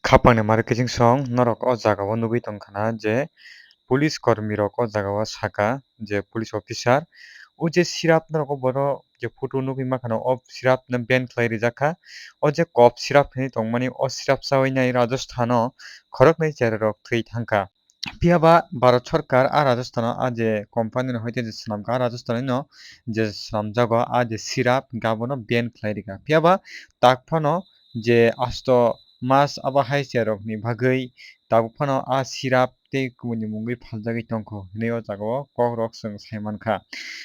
Khapangni marketing song norok o jagao nugui tongkhana je police kormi rok o jagao saka je police officer o je sirap norok o borok je photo nugui mankha o sirap no ban khlai rijak kha o je kop sirap hinui tongmani o sirap chawai nai Rajasthan o khoroknai cherrai rok thui thangkha. Phiaba Bharat Sarkar a Rajasthan o je company no hoite je swnamkha Rajasthan no je swnamjago a je sirap gabo no ban khlai rika. Phiaba takphano je asto mas abo haisya rok ni bagui tabuk a sirap tei kumuni mungui paljagui tongkho hinui o jagao kok rok chwng sai mankha.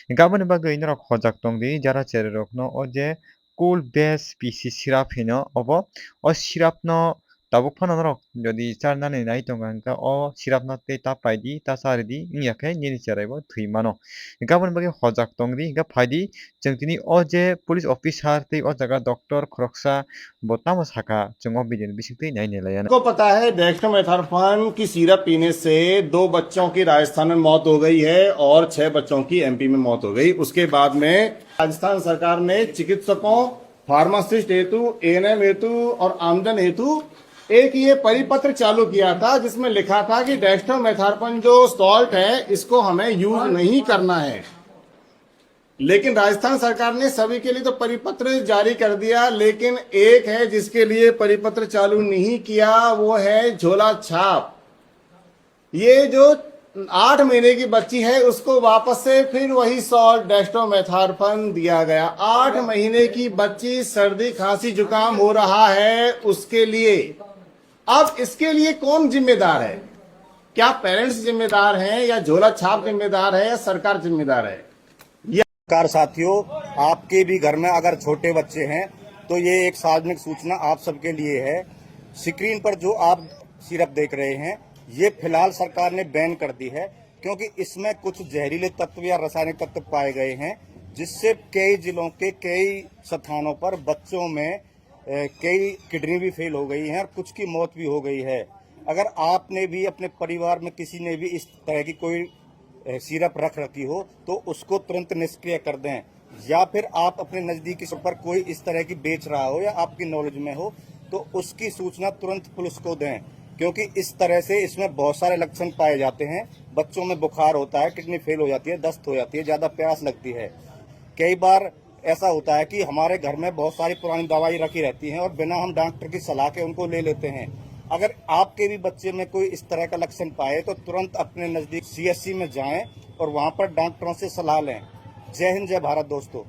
Gaboni bagui norok khojak tongdi jara cherrai rok no o je cool best PC sirap hino obo o sirap no tabuk phano norok jodi charnani nai tongo hingkha o sirap no tei ta paidi ta charidi wngya khe nini cherai bo thui mano. Gaboni bagui hojak tongdi hingkha phaidi chwng tini o je police officer tei o jaga doctor khoroksa bo tamo saka chwng o video ni bisingtwi nainai laiano। को पता है dexamethasone की syrup पीने से 2 बच्चों की राजस्थान में मौत हो गई है और 6 बच्चों की एमपी में मौत हो गई। उसके बाद में राजस्थान सरकार ने चिकित्सकों, फार्मासिस्ट हेतु, एएनएम हेतु और आमजन हेतु एक ये परिपत्र चालू किया था जिसमें लिखा था कि डेक्सामेथासोन जो सॉल्ट है इसको हमें यूज नहीं करना है। लेकिन राजस्थान सरकार ने सभी के लिए तो परिपत्र जारी कर दिया, लेकिन एक है जिसके लिए परिपत्र चालू नहीं किया, वो है झोला छाप। ये जो 8 महीने की बच्ची है उसको वापस से फिर वही सॉल्ट डेक्सामेथासोन दिया गया। 8 महीने की बच्ची सर्दी खांसी जुकाम हो रहा है उसके लिए। अब इसके लिए कौन जिम्मेदार है? क्या पेरेंट्स जिम्मेदार हैं या झोला छाप जिम्मेदार है या सरकार जिम्मेदार है? कार साथियों, आपके भी घर में अगर छोटे बच्चे हैं तो ये एक सार्वजनिक सूचना आप सबके लिए है। स्क्रीन पर जो आप सिरप देख रहे हैं ये फिलहाल सरकार ने बैन कर दी है, क्योंकि इसमें कुछ जहरीले तत्व या रासायनिक तत्व पाए गए हैं, जिससे कई जिलों के कई स्थानों पर बच्चों में कई किडनी भी फेल हो गई हैं और कुछ की मौत भी हो गई है। अगर आपने भी अपने परिवार में किसी ने भी इस तरह की कोई सिरप रख रखी हो तो उसको तुरंत निष्क्रिय कर दें, या फिर आप अपने नजदीकी शॉप पर कोई इस तरह की बेच रहा हो या आपकी नॉलेज में हो तो उसकी सूचना तुरंत पुलिस को दें, क्योंकि इस तरह से इसमें बहुत सारे लक्षण पाए जाते हैं। बच्चों में बुखार होता है, किडनी फेल हो जाती है, दस्त हो जाती है, ज्यादा प्यास लगती है। कई बार ऐसा होता है कि हमारे घर में बहुत सारी पुरानी दवाई रखी रहती है और बिना हम डॉक्टर की सलाह के उनको ले लेते हैं। अगर आपके भी बच्चे में कोई इस तरह का लक्षण पाए तो तुरंत अपने नजदीक सीएससी में जाएं और वहां पर डॉक्टरों से सलाह लें। जय हिंद, जय भारत दोस्तों।